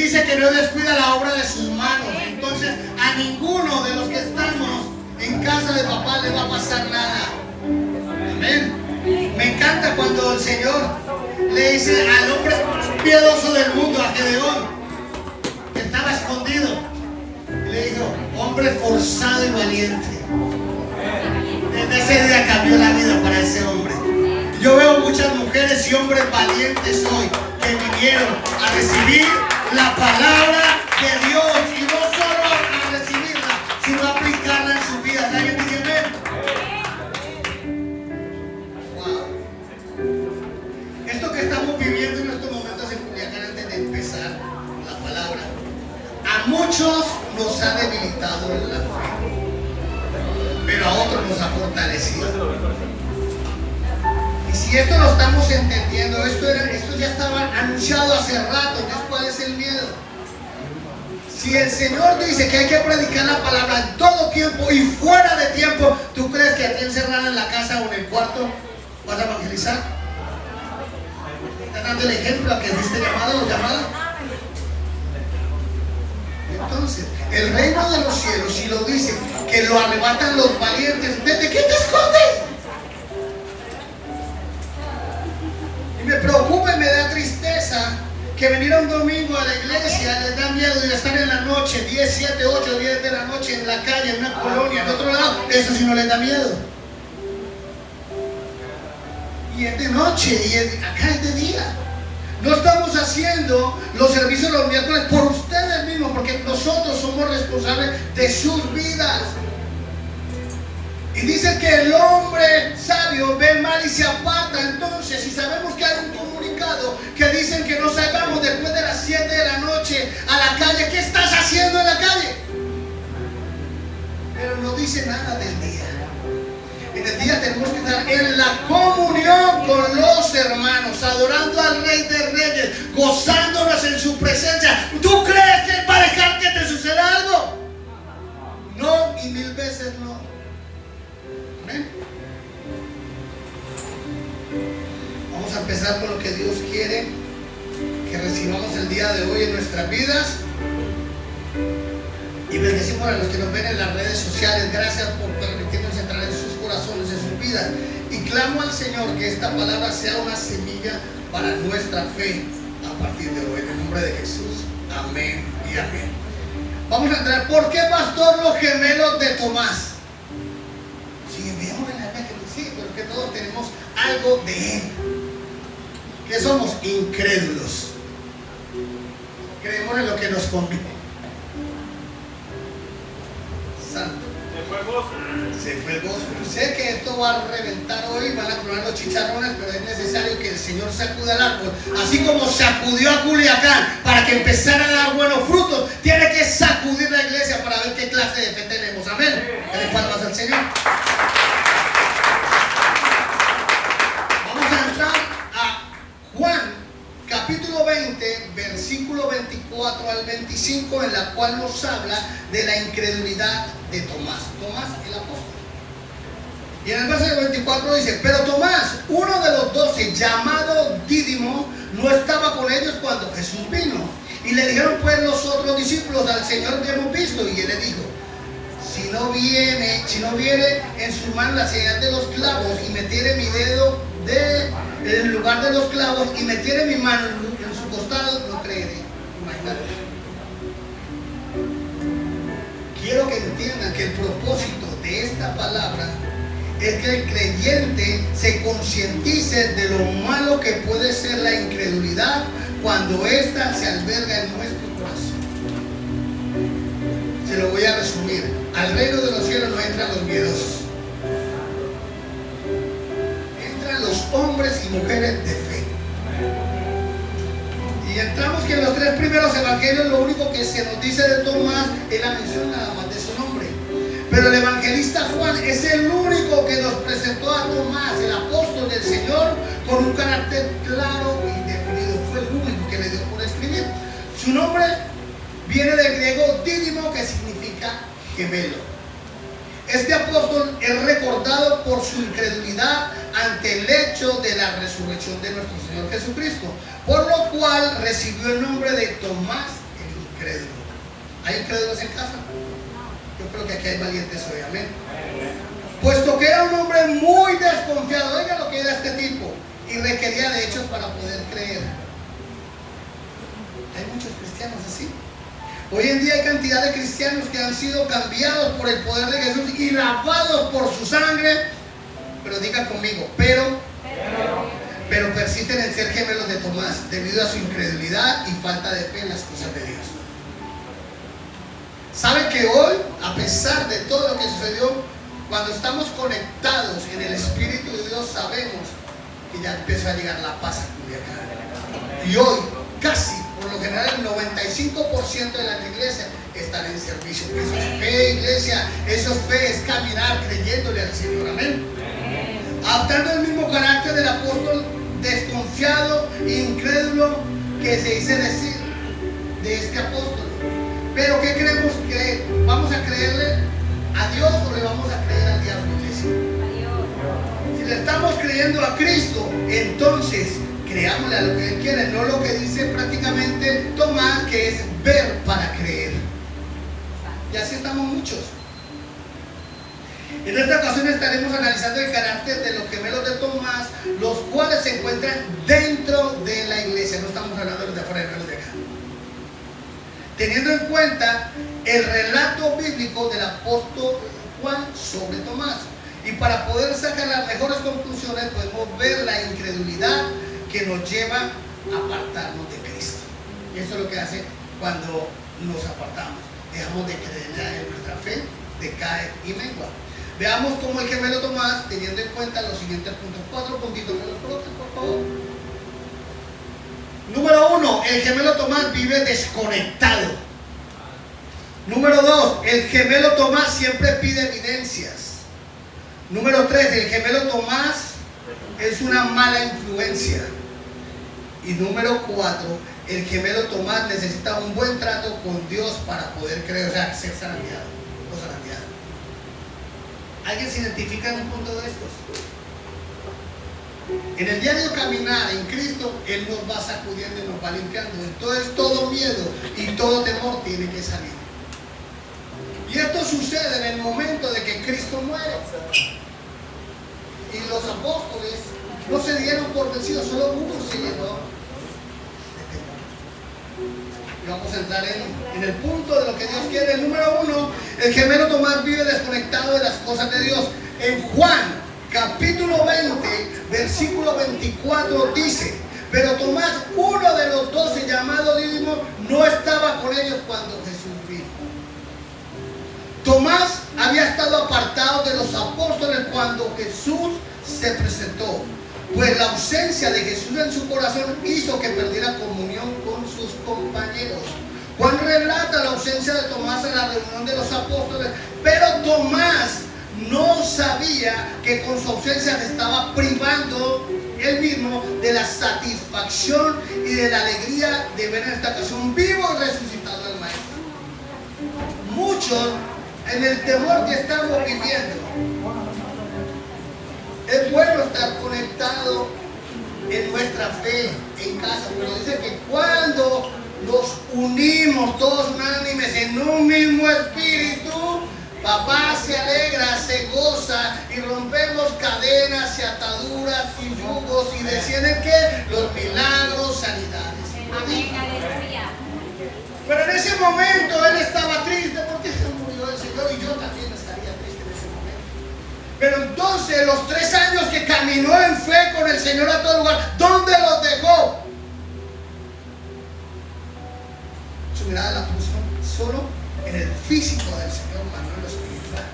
dice que no descuida la obra de sus manos. Entonces a ninguno de los que estamos en casa de papá le va a pasar nada. Amén. Me encanta cuando el Señor le dice al hombre piedoso del mundo, a Gedeón, que estaba escondido, le dijo: hombre forzado y valiente. Desde ese día cambió la vida para ese hombre. Yo veo muchas mujeres y hombres valientes hoy que vinieron a recibir la palabra de Dios, y no solo a recibirla, sino a aplicarla en su vida. ¿Alguien dice amén? Wow. Esto que estamos viviendo en estos momentos en Culiacán, antes de empezar la palabra, a muchos nos ha debilitado en la fe, pero a otros nos ha fortalecido. Y si esto lo estamos entendiendo, esto ya estaba anunciado hace rato. Entonces, ¿cuál es el miedo? Si el Señor dice que hay que predicar la palabra en todo tiempo y fuera de tiempo, ¿tú crees que aquí encerrada en la casa o en el cuarto vas a evangelizar? ¿Estás dando el ejemplo a que fuiste llamado o llamada? Entonces, el reino de los cielos, si lo dice, que lo arrebatan los valientes, ¿desde qué te escondes? Y me preocupa y me da tristeza que venir a un domingo a la iglesia les da miedo de estar en la noche, 10, 7, 8, 10 de la noche en la calle, en una colonia, en otro lado. Eso sí no les da miedo. Y es de noche, y acá es de día. No estamos haciendo los servicios los miércoles por ustedes mismos, porque nosotros somos responsables de sus vidas. Y dice que el hombre sabio ve mal y se aparta. Entonces, si sabemos que hay un comunicado que dicen que no salgamos después de las 7 de la noche a la calle, ¿qué estás haciendo en la calle? Pero no dice nada del día. En el día tenemos que estar en la comunión con los hermanos, adorando al Rey de Reyes, gozándonos en su presencia. ¿Tú crees que va a dejar que te suceda algo? No, y 1000 veces no. Amén. Vamos a empezar con lo que Dios quiere que recibamos el día de hoy en nuestras vidas. Y bendecimos a los que nos ven en las redes sociales. Gracias por permitirnos entrar en sus corazones, en sus vidas. Y clamo al Señor que esta palabra sea una semilla para nuestra fe a partir de hoy. En el nombre de Jesús. Amén y amén. Vamos a entrar. ¿Por qué, pastor, los gemelos de Tomás? Sí, veamos en la Biblia que sí, pero que todos tenemos algo de él. ¿Qué somos? Incrédulos. Creemos en lo que nos conviene. Santo. Se fue el gozo. Sé que esto va a reventar hoy, van a tronar los chicharrones, pero es necesario que el Señor sacuda el árbol. Así como sacudió a Culiacán para que empezara a dar buenos frutos, tiene que sacudir la iglesia para ver qué clase de fe tenemos. Amén. ¿Qué palmas al Señor? Vamos a entrar a Juan capítulo 20, versículo 24 al 25, en la cual nos habla de la incredulidad de Tomás. Tomás el apóstol. Y en el versículo 24 dice: pero Tomás, uno de los 12, llamado Dídimo, no estaba con ellos cuando Jesús vino. Y le dijeron pues los otros discípulos: al Señor que hemos visto. Y él le dijo: si no viere en su mano la señal de los clavos, y metiere mi dedo en el lugar de los clavos, y metiere mi mano en su costado, no creeré. Imagínate. Quiero que entiendan que el propósito de esta palabra es que el creyente se concientice de lo malo que puede ser la incredulidad cuando ésta se alberga en nuestro corazón. Se lo voy a resumir. Al reino de los cielos no entran los miedosos. Entran los hombres y mujeres de fe. Y entramos que en los 3 primeros evangelios lo único que se nos dice de Tomás es la mención nada más de su nombre. Pero el evangelista Juan es el único que nos presentó a Tomás, el apóstol del Señor, con un carácter claro y definido. Fue el único que le dio por escribir. Su nombre viene del griego dídimo, que significa gemelo. Este apóstol es recordado por su incredulidad ante el hecho de la resurrección de nuestro Señor Jesucristo, por lo cual recibió el nombre de Tomás incrédulo. ¿Hay incrédulos en casa? Yo creo que aquí hay valientes hoy, amén. Puesto que era un hombre muy desconfiado, oiga lo que era este tipo, y requería de hechos para poder creer. Hay muchos cristianos así. Hoy en día hay cantidad de cristianos que han sido cambiados por el poder de Jesús y lavados por su sangre, pero diga conmigo, pero persisten en ser gemelos de Tomás debido a su incredulidad y falta de fe en las cosas de Dios. ¿Sabe que hoy, a pesar de todo lo que sucedió, cuando estamos conectados en el Espíritu de Dios, sabemos que ya empezó a llegar la paz a Culiacán? Y hoy, casi, por lo general, el 95% de las iglesias están en servicio. Eso es fe, iglesia. Eso es fe, es caminar creyéndole al Señor. Amén. Adoptando el mismo carácter del apóstol desconfiado e incrédulo que se dice decir de este apóstol. Pero ¿qué creemos creer? ¿Vamos a creerle a Dios o le vamos a creer al diablo, iglesia? Si le estamos creyendo a Cristo, entonces creámosle a lo que Él quiere, no lo que dice prácticamente Tomás, que es ver para creer. Y así estamos muchos. En esta ocasión estaremos analizando el carácter de los gemelos de Tomás, los cuales se encuentran dentro de la iglesia. No estamos hablando de los de afuera, no los de acá. Teniendo en cuenta el relato bíblico del apóstol Juan sobre Tomás. Y para poder sacar las mejores conclusiones, podemos ver la incredulidad que nos lleva a apartarnos de Cristo. Y eso es lo que hace cuando nos apartamos. Dejamos de creer en nuestra fe, decae y mengua. Veamos cómo el gemelo Tomás, teniendo en cuenta los siguientes puntos. 4 puntitos, ¿me los colocan, por favor? Número 1, el gemelo Tomás vive desconectado. Número 2, el gemelo Tomás siempre pide evidencias. Número 3, el gemelo Tomás es una mala influencia. Y número 4, el gemelo Tomás necesita un buen trato con Dios para poder creer, o sea, ser zarandeado o zarandeado. ¿Alguien se identifica en un punto de estos? En el diario caminar en Cristo, Él nos va sacudiendo y nos va limpiando. Entonces todo miedo y todo temor tiene que salir. Y esto sucede en el momento de que Cristo muere. Y los apóstoles no se dieron por vencidos, solo uno se llenó de temor. Y vamos a entrar en el punto de lo que Dios quiere. El número 1, el gemelo Tomás vive desconectado de las cosas de Dios. En Juan capítulo 20, versículo 24 dice: pero Tomás, uno de los 12, llamado Dídimo, no estaba con ellos cuando Jesús vino. Tomás había estado apartado de los apóstoles cuando Jesús se presentó, pues la ausencia de Jesús en su corazón hizo que perdiera comunión con sus compañeros. Juan relata la ausencia de Tomás en la reunión de los apóstoles, pero Tomás no sabía que con su ausencia se estaba privando él mismo de la satisfacción y de la alegría de ver en esta ocasión vivo y resucitado al Maestro. Muchos, en el temor que estamos viviendo, es bueno estar conectado en nuestra fe en casa, pero dice que cuando nos unimos todos unánimes en un mismo espíritu, papá se alegra, se goza y rompemos cadenas y ataduras y yugos y descienden que los milagros, sanidades. Amén. Pero en ese momento él estaba triste porque se murió el Señor y yo también estaría triste en ese momento. Pero entonces los 3 años que caminó en fe con el Señor a todo lugar, ¿dónde los dejó? Su mirada la puso solo en el físico del Señor, mas no en lo espiritual.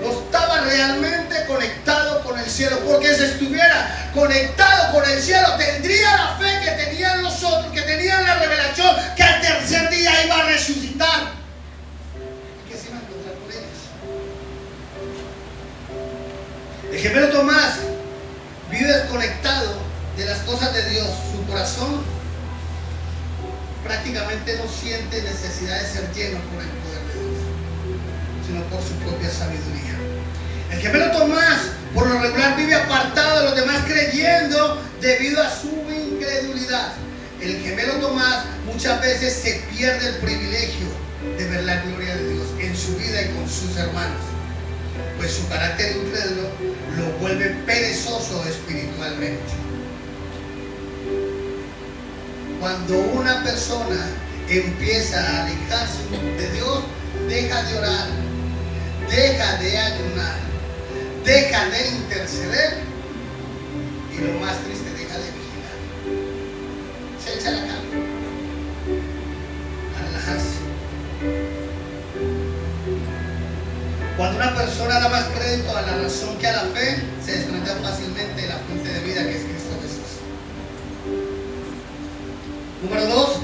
No estaba realmente conectado con el cielo, porque si estuviera conectado con el cielo tendría la fe que tenían los otros, que tenían la revelación que al tercer día iba a resucitar y que se iba a encontrar con ellos. El gemelo Tomás vive desconectado de las cosas de Dios. Su corazón prácticamente no siente necesidad de ser lleno por el poder de Dios, sino por su propia sabiduría. El gemelo Tomás, por lo regular, vive apartado de los demás creyendo debido a su incredulidad. el gemelo Tomás muchas veces se pierde el privilegio de ver la gloria de Dios en su vida y con sus hermanos, pues su carácter incrédulo lo vuelve perezoso espiritualmente. Cuando una persona empieza a alejarse de Dios, deja de orar, deja de ayunar, deja de interceder y lo más triste, deja de vigilar. Se echa la cama a relajarse. Cuando una persona da más crédito a la razón que a la fe, se desconecta fácilmente de la fuente de vida que es Cristo Jesús. Número 2,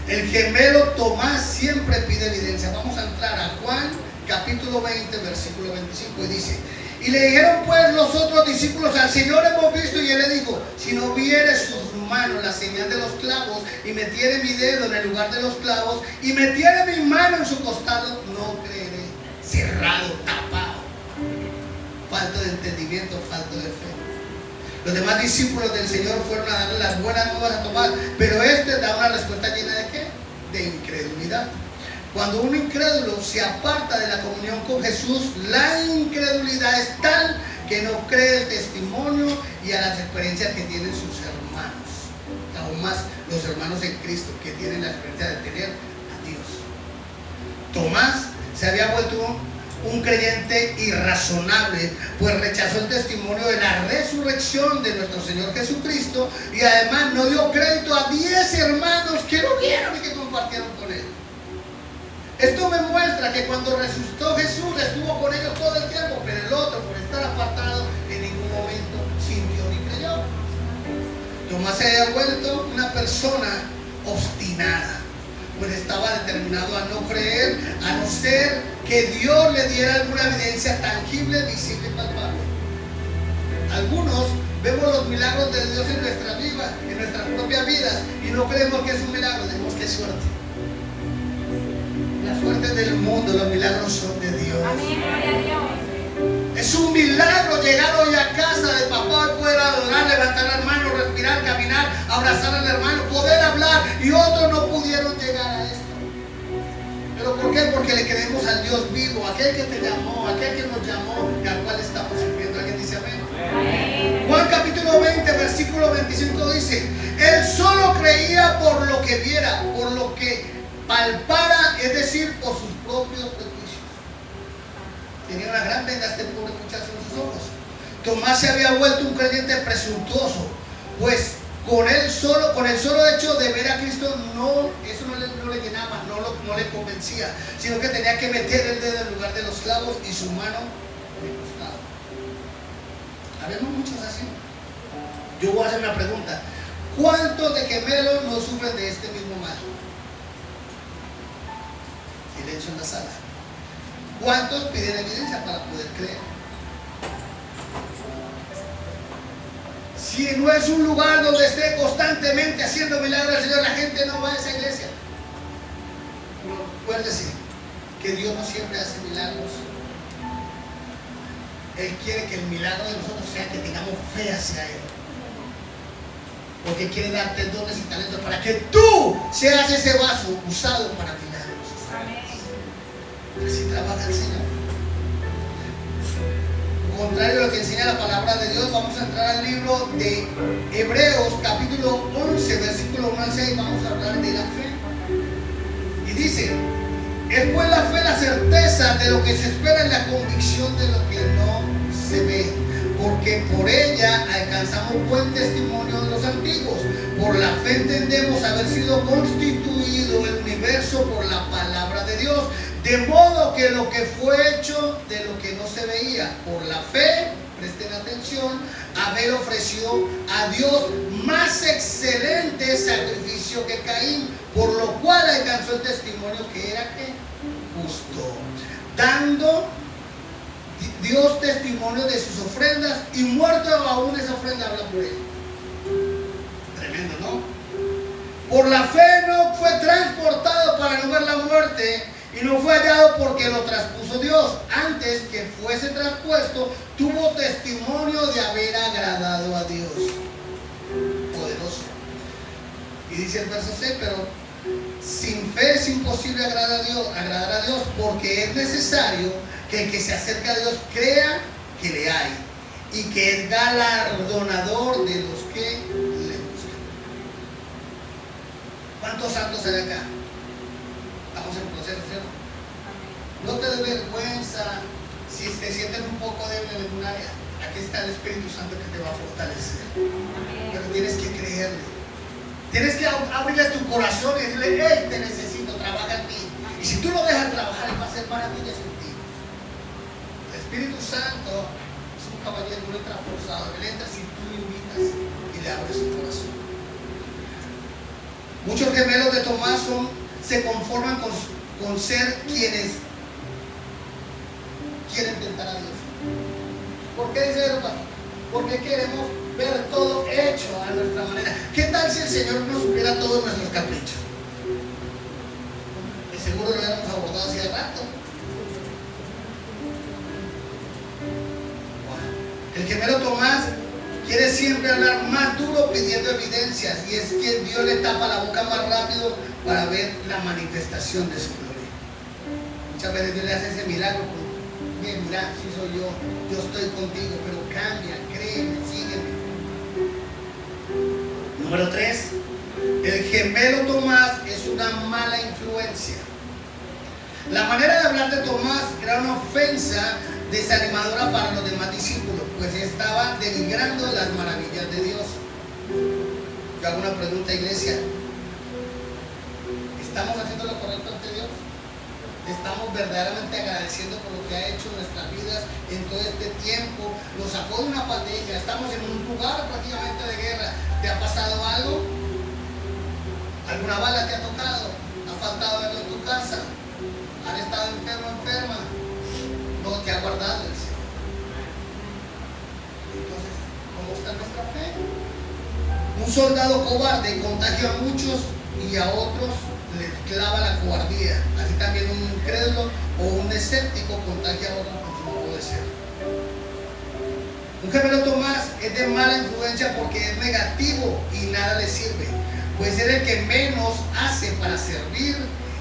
el gemelo Tomás siempre pide evidencia. Vamos a entrar a Juan capítulo 20, versículo 25 y dice: y le dijeron pues los otros discípulos, al Señor hemos visto. Y él le dijo: si no viere sus manos la señal de los clavos, y metiere mi dedo en el lugar de los clavos, y metiere mi mano en su costado, no creeré. Cerrado, tapado, falta de entendimiento, falta de fe. Los demás discípulos del Señor fueron a darle las buenas nuevas a Tomás, pero este da una respuesta llena de ¿qué? De incredulidad. Cuando un incrédulo se aparta de la comunión con Jesús, la incredulidad es tal que no cree el testimonio y a las experiencias que tienen sus hermanos, aún más los hermanos en Cristo que tienen la experiencia de tener a Dios. Tomás se había vuelto un creyente irrazonable, pues rechazó el testimonio de la resurrección de nuestro Señor Jesucristo y además no dio crédito a 10 hermanos que lo vieron y que compartieron con él. Esto me muestra que cuando resucitó Jesús estuvo con ellos todo el tiempo, pero el otro, por estar apartado, en ningún momento sintió ni creyó. Tomás se había vuelto una persona obstinada, pues estaba determinado a no creer, a no ser que Dios le diera alguna evidencia tangible, visible y palpable. Algunos vemos los milagros de Dios en nuestra vida, en nuestras propias vidas, y no creemos que es un milagro, decimos que es suerte. La suerte del mundo, los milagros son de Dios. Es un milagro llegar hoy a casa de papá y poder adorar, levantar las manos, respirar, caminar, abrazar al hermano, poder hablar, y otros no pudieron llegar a esto. ¿Pero por qué? Porque le creemos al Dios vivo, aquel que te llamó, aquel que nos llamó y al cual estamos sirviendo. ¿Alguien dice amén? Juan capítulo 20, versículo 25 dice: él solo creía por lo que viera, por lo que palpara, es decir, por sus propios prejuicios. Tenía una gran venda este pobre muchacho en sus ojos. Tomás se había vuelto un creyente presuntuoso, pues con el solo hecho de ver a Cristo, eso no le llenaba, no le convencía, sino que tenía que meter el dedo en lugar de los clavos y su mano en el costado. Habemos muchos así. Yo voy a hacer una pregunta: ¿cuántos de gemelos no sufren de este mismo mal? Silencio en la sala. ¿Cuántos piden evidencia para poder creer? Si no es un lugar donde esté constantemente haciendo milagros al Señor, la gente no va a esa iglesia. Recuérdese que Dios no siempre hace milagros. Él quiere que el milagro de nosotros sea que tengamos fe hacia Él, porque quiere darte dones y talentos para que tú seas ese vaso usado para milagros. Así trabaja el Señor. Contrario a lo que enseña la palabra de Dios, vamos a entrar al libro de Hebreos capítulo 11, versículo 1 al 6. Vamos a hablar de la fe. Y dice: es pues la fe la certeza de lo que se espera y la convicción de lo que no se ve, porque por ella alcanzamos buen testimonio de los antiguos. Por la fe entendemos haber sido constituido el universo por la palabra de Dios, de modo que lo que fue hecho de lo que no se veía, por la fe, presten atención, Abel ofreció a Dios más excelente sacrificio que Caín, por lo cual alcanzó el testimonio que era que justo, dando Dios testimonio de sus ofrendas, y muerto aún esa ofrenda habla por él. Tremendo, ¿no? Por la fe no fue transportado para no ver la muerte, y no fue hallado porque lo traspuso Dios. Antes que fuese traspuesto, tuvo testimonio de haber agradado a Dios. Poderoso. Y dice el verso 6, pero sin fe es imposible agradar a Dios, porque es necesario que el que se acerca a Dios crea que le hay y que es galardonador de los que le buscan. ¿Cuántos santos hay acá? Estamos en proceso, ¿cierto? No te dé vergüenza si te sientes un poco débil en algún área. Aquí está el Espíritu Santo que te va a fortalecer. Pero tienes que creerle. Tienes que abrirle tu corazón y decirle, hey, te necesito, trabaja en mí. Y si tú lo dejas trabajar, él va a hacer maravillas en ti. El Espíritu Santo es un caballero, no entra forzado. Él entra si tú lo invitas y le abres tu corazón. Muchos gemelos de Tomás se conforman con ser quienes quieren tentar a Dios. ¿Por qué dice eso? Porque queremos ver todo hecho a nuestra manera. ¿Qué tal si el Señor nos supiera todos nuestros caprichos? Y seguro lo habíamos abordado hace rato. El gemelo Tomás quiere siempre hablar más duro pidiendo evidencias, y es que Dios le tapa la boca más rápido para ver la manifestación de su gloria. Muchas veces Dios le hace ese milagro. Bien, mira, si soy yo estoy contigo, pero cambia, créeme, sígueme. Número 3, el gemelo Tomás es una mala influencia. La manera de hablar de Tomás era una ofensa desanimadora para los demás discípulos, pues estaba denigrando las maravillas de Dios. Yo hago una pregunta, iglesia: ¿estamos haciendo lo correcto ante Dios? ¿Estamos verdaderamente agradeciendo por lo que ha hecho en nuestras vidas en todo este tiempo? Nos sacó de una pandemia, estamos en un lugar prácticamente de guerra. ¿Te ha pasado algo? ¿Alguna bala te ha tocado? ¿Ha faltado algo en tu casa? ¿Han estado enfermo o enferma? No te ha guardado el Señor. Entonces, ¿cómo está nuestra fe? Un soldado cobarde contagia a muchos y a otros les clava la cobardía. Así también un incrédulo o un escéptico contagia a otros con su modo de ser. Un gemelo Tomás es de mala influencia porque es negativo y nada le sirve, pues es el que menos hace para servir,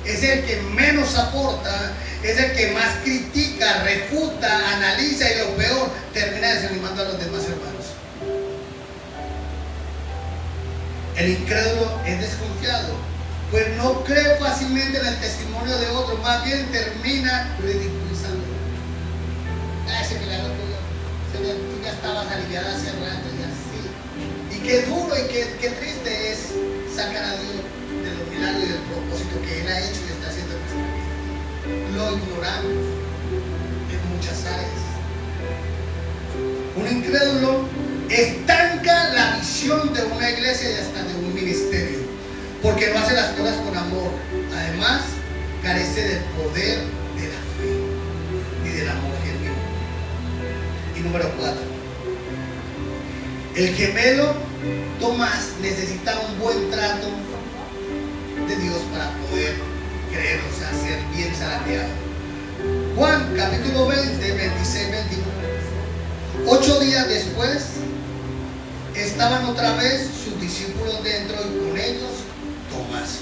es el que menos aporta, es el que más critica, refuta, analiza y lo peor, termina desanimando a los demás hermanos. El incrédulo es desconfiado, pues no cree fácilmente en el testimonio de otros, más bien termina ridiculizando. Ese milagro tuyo, tú ya estabas aliviada hace rato, y así. Y qué duro y qué triste es sacar a Dios de los milagros y del propósito que Él ha hecho y está haciendo en nuestra vida. Lo ignoramos en muchas áreas. Un incrédulo estanca la visión de una iglesia y hasta de un ministerio, porque no hace las cosas con amor. Además, carece del poder de la fe y del amor genuino. Y número 4, el gemelo Tomás necesita un buen trato de Dios para poder creer, o sea, ser bien zarandeado. Juan capítulo 20, 26, 29. 8 días después estaban otra vez sus discípulos dentro y con ellos Tomás.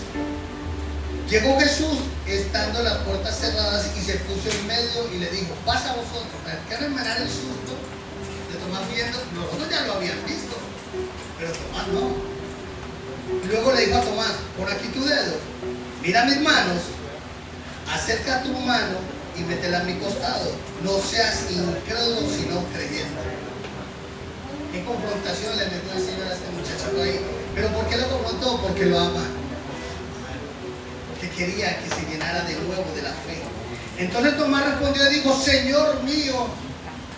Llegó Jesús estando las puertas cerradas y se puso en medio y le dijo: pasa vosotros. ¿Para qué remenar el susto de Tomás viendo? Nosotros ya lo habían visto, pero Tomás no. Y luego le dijo a Tomás: pon aquí tu dedo, mira mis manos, acerca tu mano y métela en mi costado. No seas incrédulo sino creyente. ¿Qué confrontación le metió el Señor a este muchacho ahí? ¿Pero por qué lo confrontó? Porque lo ama. Porque quería que se llenara de nuevo de la fe. Entonces Tomás respondió y dijo: Señor mío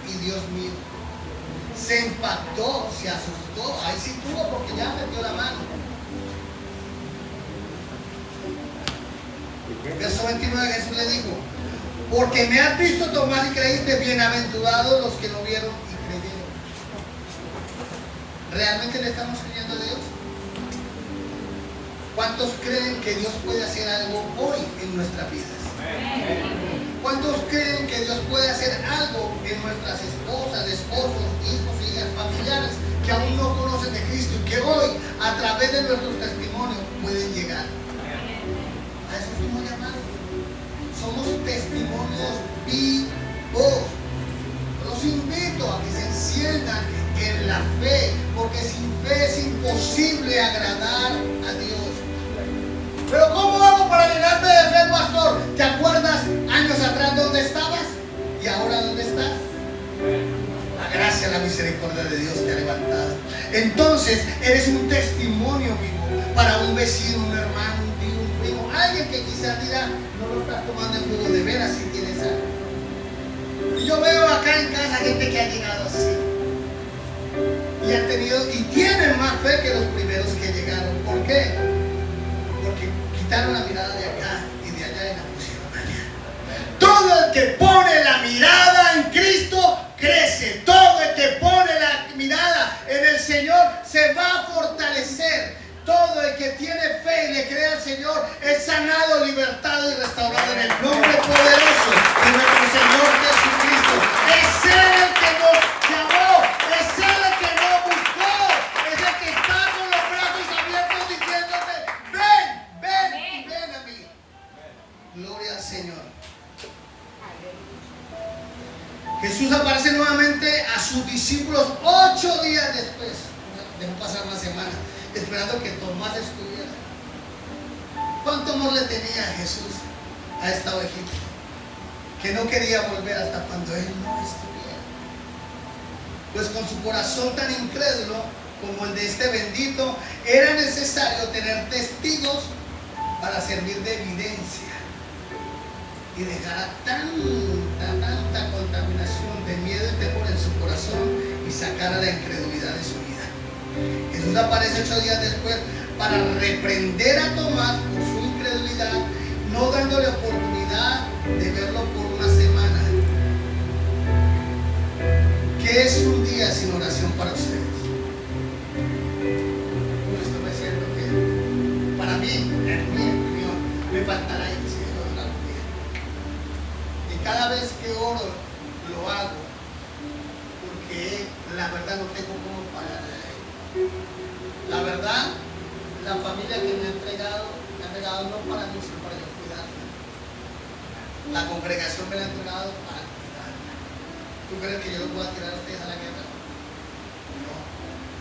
y Dios mío. Se impactó, se asustó. Ahí sí tuvo, porque ya metió la mano. Verso 29, Jesús le dijo: porque me has visto, Tomás, y creíste. Bienaventurados los que no vieron y creyeron. ¿Realmente le estamos creyendo a Dios? ¿Cuántos creen que Dios puede hacer algo hoy en nuestras vidas? ¿Cuántos creen que Dios puede hacer algo en nuestras esposas, esposos, hijos, hijas, familiares que aún no conocen de Cristo y que hoy, a través de nuestros testimonios, somos testimonios vivos. Los invito a que se enciendan en la fe, porque sin fe es imposible agradar a Dios. Pero ¿cómo hago para llenarme de fe, pastor? ¿Te acuerdas años atrás dónde estabas? ¿Y ahora dónde estás? La gracia, la misericordia de Dios te ha levantado. Entonces eres un testimonio vivo para un vecino, un hermano, un tío, un primo, alguien que quizás dirá, no lo estás tomando en jugo, de veras si tienes algo. Y yo veo acá en casa gente que ha llegado así y han tenido y tienen más fe que los primeros que llegaron. ¿Por qué? Porque quitaron la mirada de acá y de allá y la pusieron allá. Todo el que pone la mirada en Cristo crece. Todo el que pone la mirada en el Señor se va a fortalecer. Todo el que tiene fe y le cree al Señor es sanado, libertado y restaurado en el nombre poderoso de nuestro Señor Jesucristo. Es Él el que nos llamó, es Él el que nos buscó, es el que está con los brazos abiertos diciéndote, ven, ven y ven a mí. Gloria al Señor. Jesús aparece nuevamente a sus discípulos 8 días después. Dejó pasar una semana esperando que Tomás estuviera. ¿Cuánto amor le tenía a Jesús a esta ovejita? Que no quería volver hasta cuando Él no estuviera. Pues con su corazón tan incrédulo como el de este bendito, era necesario tener testigos para servir de evidencia y dejar tanta contaminación de miedo y temor en su corazón y sacar a la incredulidad de su vida. Jesús aparece 8 días después para reprender a Tomás por su incredulidad, no dándole oportunidad de verlo por una semana. ¿Qué es un día sin oración para ustedes? Esto me siento que para mí, en mi opinión, me faltará el cielo de la vida. Y cada vez que oro, lo hago porque la verdad no tengo cómo pagar. La verdad, la familia que me ha entregado no para mí, sino para yo cuidarla. La congregación me la ha entregado para cuidarla. ¿Tú crees que yo los voy a tirar a ustedes a la guerra? No.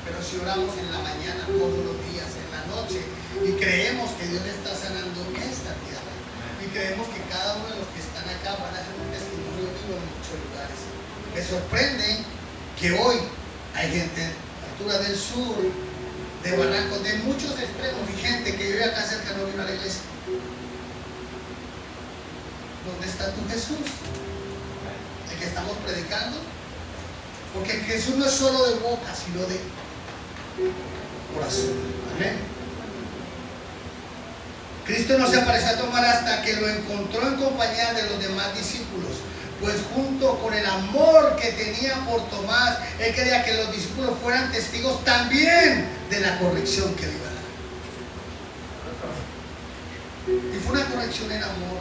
Pero si oramos en la mañana, todos los días, en la noche, y creemos que Dios está sanando esta tierra, y creemos que cada uno de los que están acá van a hacer un testimonio vivo en muchos lugares. Me sorprende que hoy hay gente del sur, de Barrancos, de muchos extremos y gente que vive acá cerca no vino a la iglesia. ¿Dónde está tu Jesús? El que estamos predicando. Porque Jesús no es solo de boca, sino de corazón. Amén. Cristo no se apareció a Tomás hasta que lo encontró en compañía de los demás discípulos. Pues junto con el amor que tenía por Tomás, Él quería que los discípulos fueran testigos también de la corrección que le iba a dar. Y fue una corrección en amor.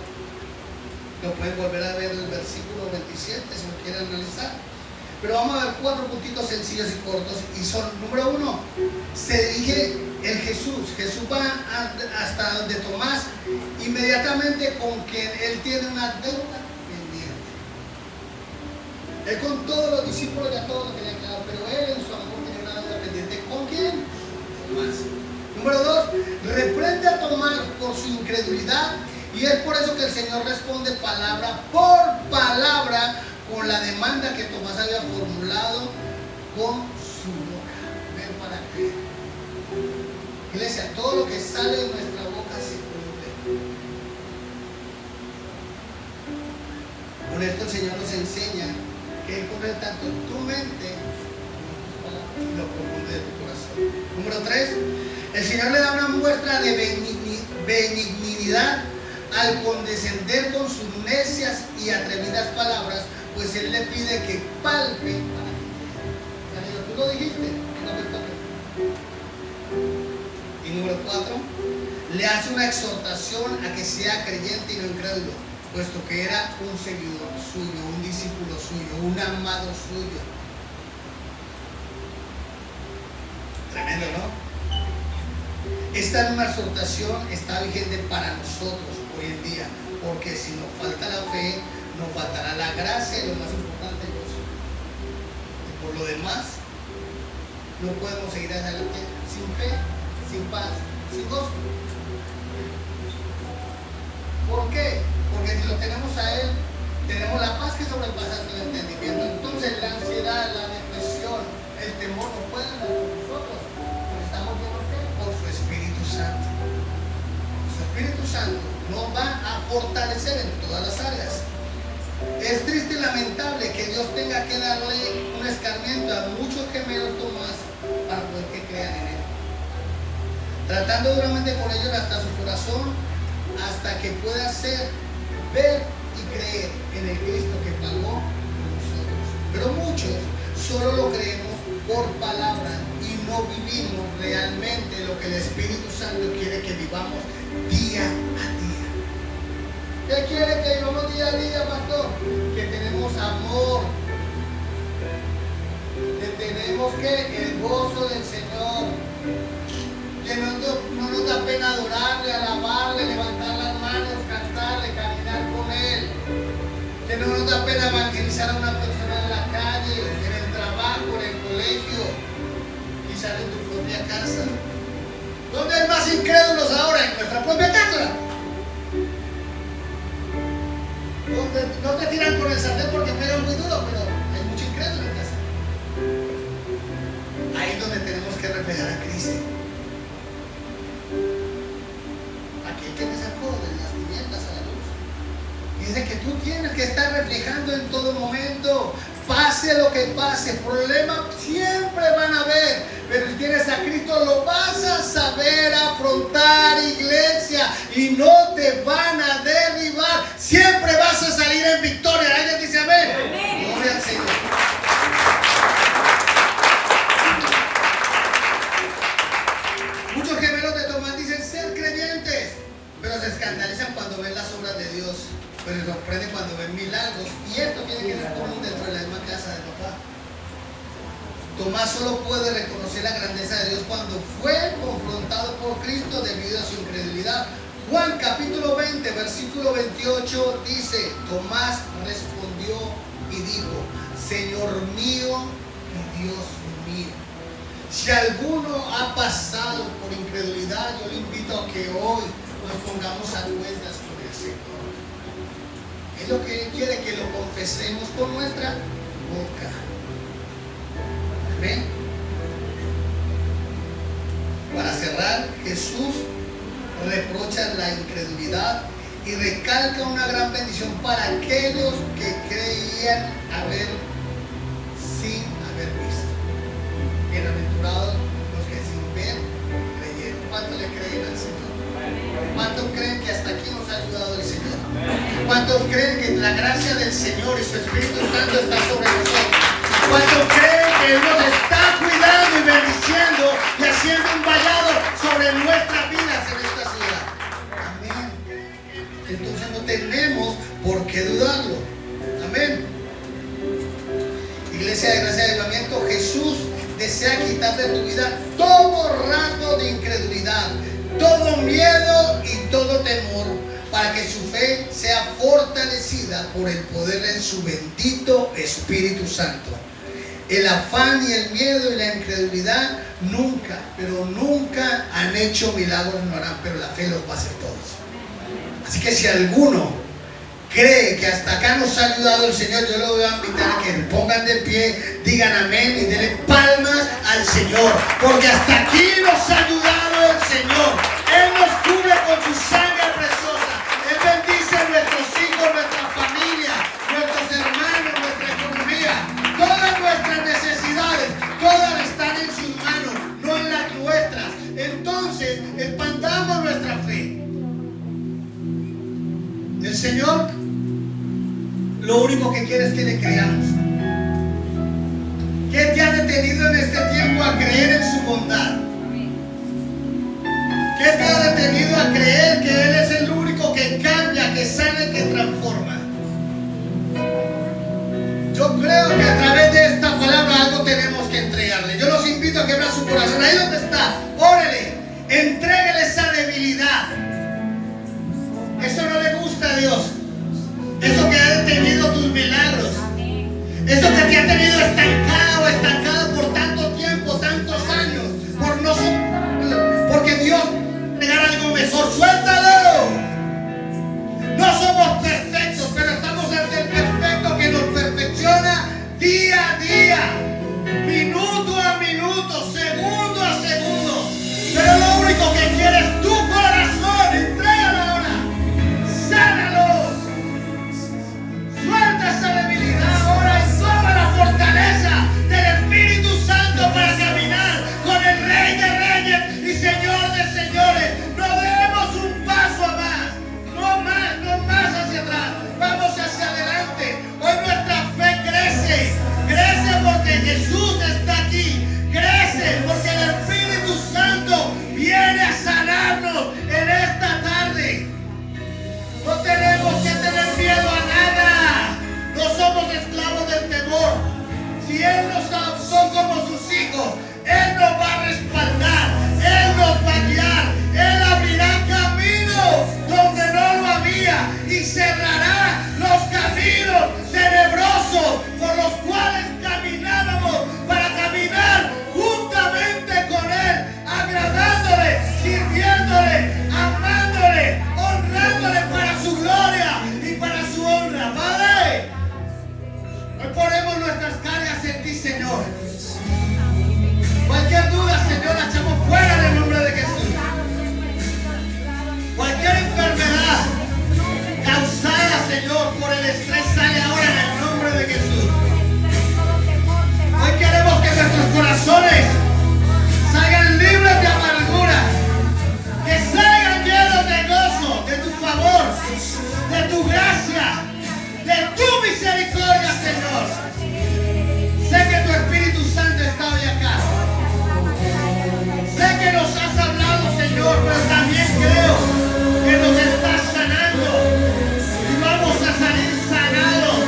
Lo pueden volver a ver en el versículo 27 si lo quieren analizar. Pero vamos a ver 4 puntitos sencillos y cortos. Y son, número 1, se dirige el Jesús. Jesús va hasta donde Tomás, inmediatamente con quien Él tiene una deuda. Él con todos los discípulos ya todo lo tenía claro, pero Él en su amor tenía una deuda pendiente. ¿Con quién? Tomás. Número 2, reprende a Tomás por su incredulidad, y es por eso que el Señor responde palabra por palabra con la demanda que Tomás había formulado con su boca. Ven para creer. Iglesia, todo lo que sale de nuestra boca se cumple. Con esto el Señor nos enseña que Él pone tanto en tu mente como lo profundo de tu corazón. Número 3, el Señor le da una muestra de benignidad al condescender con sus necias y atrevidas palabras, pues Él le pide que palpe para que tú lo dijiste, no me toque. Y número 4, le hace una exhortación a que sea creyente y no incrédulo, puesto que era un seguidor suyo, un discípulo suyo, un amado suyo. Tremendo, ¿no? Esta misma exhortación está vigente para nosotros hoy en día, Porque si nos falta la fe, nos faltará la gracia y lo más importante, el gozo. Y por lo demás, no podemos seguir adelante sin fe, sin paz, sin gozo. ¿Por qué? Porque si lo tenemos a Él, tenemos la paz que sobrepasa todo entendimiento. Entonces la ansiedad, la depresión, el temor no pueden con nosotros. Porque estamos llenos de por su Espíritu Santo. Su Espíritu Santo nos va a fortalecer en todas las áreas. Es triste y lamentable que Dios tenga que darle un escarmiento a muchos gemelos Tomás para poder que crean en Él, tratando duramente por ellos hasta su corazón, hasta que pueda hacer, ver y creer en el Cristo que pagó por nosotros. Pero muchos solo lo creemos por palabra y no vivimos realmente lo que el Espíritu Santo quiere que vivamos día a día. ¿Qué quiere que vivamos día a día, pastor? Que tenemos amor, que tenemos el gozo del Señor, que no nos da pena adorarle, alabarle, levantar las manos, cantarle, caminar con Él, que no nos da pena evangelizar a una persona en la calle, en el trabajo, en el colegio, quizás en tu propia casa. ¿Dónde hay más incrédulos ahora? En nuestra propia casa. No te tiran con el sartén porque pegan muy duro, pero hay mucho incrédulo en casa. Ahí es donde tenemos que reflejar a Cristo. Aquel que te sacó de las tinieblas a la luz. Y dice que tú tienes que estar reflejando en todo momento. Pase lo que pase, problemas siempre van a haber, pero si tienes a Cristo lo vas a saber afrontar, iglesia, y no te van a derribar. Siempre vas a salir en victoria. ¿Alguien dice amén? Amén. Gloria al Señor. Muchos gemelos de Tomás dicen ser creyentes, pero se escandalizan cuando ven las obras de Dios. Pero se sorprende cuando ven milagros. Y esto tiene que ser común dentro de la misma casa de papá. Tomás solo puede reconocer la grandeza de Dios cuando fue confrontado por Cristo debido a su incredulidad. Juan capítulo 20, versículo 28 dice: Tomás respondió y dijo: Señor mío y Dios mío. Si alguno ha pasado por incredulidad, yo le invito a que hoy nos pongamos a cuentas con el Señor. Es lo que Él quiere, que lo confesemos con nuestra boca. Amén. Para cerrar, Jesús reprocha la incredulidad y recalca una gran bendición para aquellos que creían haber sin haber visto. Bienaventurados los que sin ver creyeron. ¿Cuánto le creen al Señor? ¿Cuántos creen que hasta aquí nos ha ayudado el Señor? ¿Cuántos creen que la gracia del Señor y su Espíritu Santo está sobre nosotros? ¿Cuántos creen que Él nos está cuidando y bendiciendo y haciendo un vallado sobre nuestras vidas en esta ciudad? Amén. Entonces no tenemos por qué dudarlo. Amén. Iglesia de Gracia y Avivamiento, Jesús desea quitar de tu vida todo rasgo de incredulidad, todo miedo y todo temor, para que su fe sea fortalecida por el poder de su bendito Espíritu Santo. El afán y el miedo y la incredulidad nunca, pero nunca han hecho milagros, no harán, pero la fe los va a hacer todos. Así que si alguno cree que hasta acá nos ha ayudado el Señor, yo lo voy a invitar a que pongan de pie, digan amén y denle palmas al Señor, porque hasta aquí nos ha ayudado el Señor. Él nos cubre con su sangre preciosa. Él bendice a nuestros hijos, nuestra familia, nuestros hermanos, nuestra economía. Todas nuestras necesidades, todas están en sus manos, no en las nuestras. Entonces, expandamos nuestra fe. El Señor lo único que quiere es que le creamos. ¿Qué te ha detenido en este tiempo a creer en su bondad? ¿Qué te ha detenido a creer que Él es el único que cambia, que sana y que transforma? Yo creo que a través de esta palabra algo tenemos que entregarle. Yo los invito a que abran su corazón. Ahí donde está, órele, entréguele esa debilidad. Eso no le gusta a Dios. tenido estancado, estancada por tanto tiempo, tantos años, porque Dios entregar algo mejor. Suéltalo. No somos perfectos, pero estamos ante el perfecto que nos perfecciona día a día, minuto a minuto, segundo a segundo. Pero lo único que quiere es tu corazón. Entrégalo ahora. Sánalo. Suelta esa debilidad ahora y toma la fortaleza del Espíritu Santo para caminar con el Rey de Reyes y Señor de Señores. No demos un paso más, no más hacia atrás. Vamos hacia adelante. Hoy nuestra fe crece, crece porque Jesús está aquí, crece porque el Espíritu Santo viene a sanarnos en esta tarde. No tenemos que tener miedo a nada. No somos esclavos del temor. Si Él nos adoptó como sus hijos, Él nos va a respaldar, Él nos va a guiar, Él abrirá caminos donde no lo había y cerrará los caminos tenebrosos por los cuales caminábamos para caminar juntamente con Él, agradándole, sirviéndole, amándole, honrándole para su gloria y para su honra. Padre, hoy ponemos nuestras cargas en ti, Señor. Cualquier duda, Señor, la echamos fuera en el nombre de Jesús. Cualquier enfermedad causada, Señor, por el estrés sale ahora en el nombre de Jesús. Hoy queremos que nuestros corazones salgan libres de amargura, que salgan llenos de gozo, de tu favor, de tu gracia, de tu misericordia, Señor. Sé que tu Espíritu Santo está hoy acá. Sé que nos has hablado, Señor, pero también creo que nos estás sanando. Y vamos a salir sanados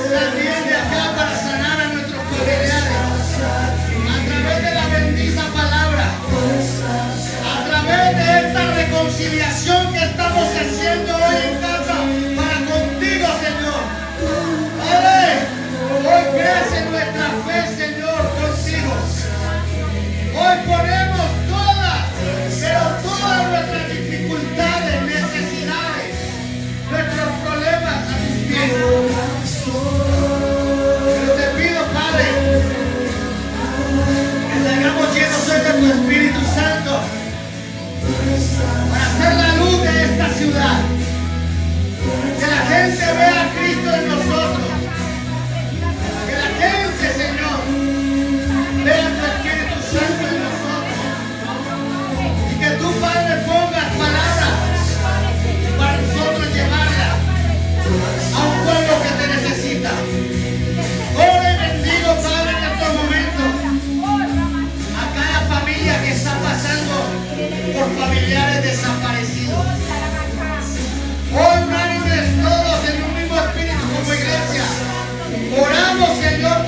también de acá para sanar a nuestros familiares. A través de la bendita palabra. A través de esta reconciliación que estamos haciendo hoy en casa para contigo, Señor. Padre, hoy crece nuestra fe, Señor, contigo. Hoy ponemos todas nuestras dificultades, necesidades, nuestros problemas a tus pies. Pero te pido, Padre, que salgamos llenos hoy de tu Espíritu Santo para ser la luz de esta ciudad. Que la gente vea a Cristo en nosotros. Que la gente, Señor, vea tu Espíritu Santo en nosotros. Y que tú, Padre, pongas palabras para nosotros llevarla a un pueblo que te necesita. Oro y bendigo, Padre, en estos momentos a cada familia que está pasando por familiares desaparecidos. Hoy unánimes todos en un mismo espíritu como iglesia. Oramos, Señor,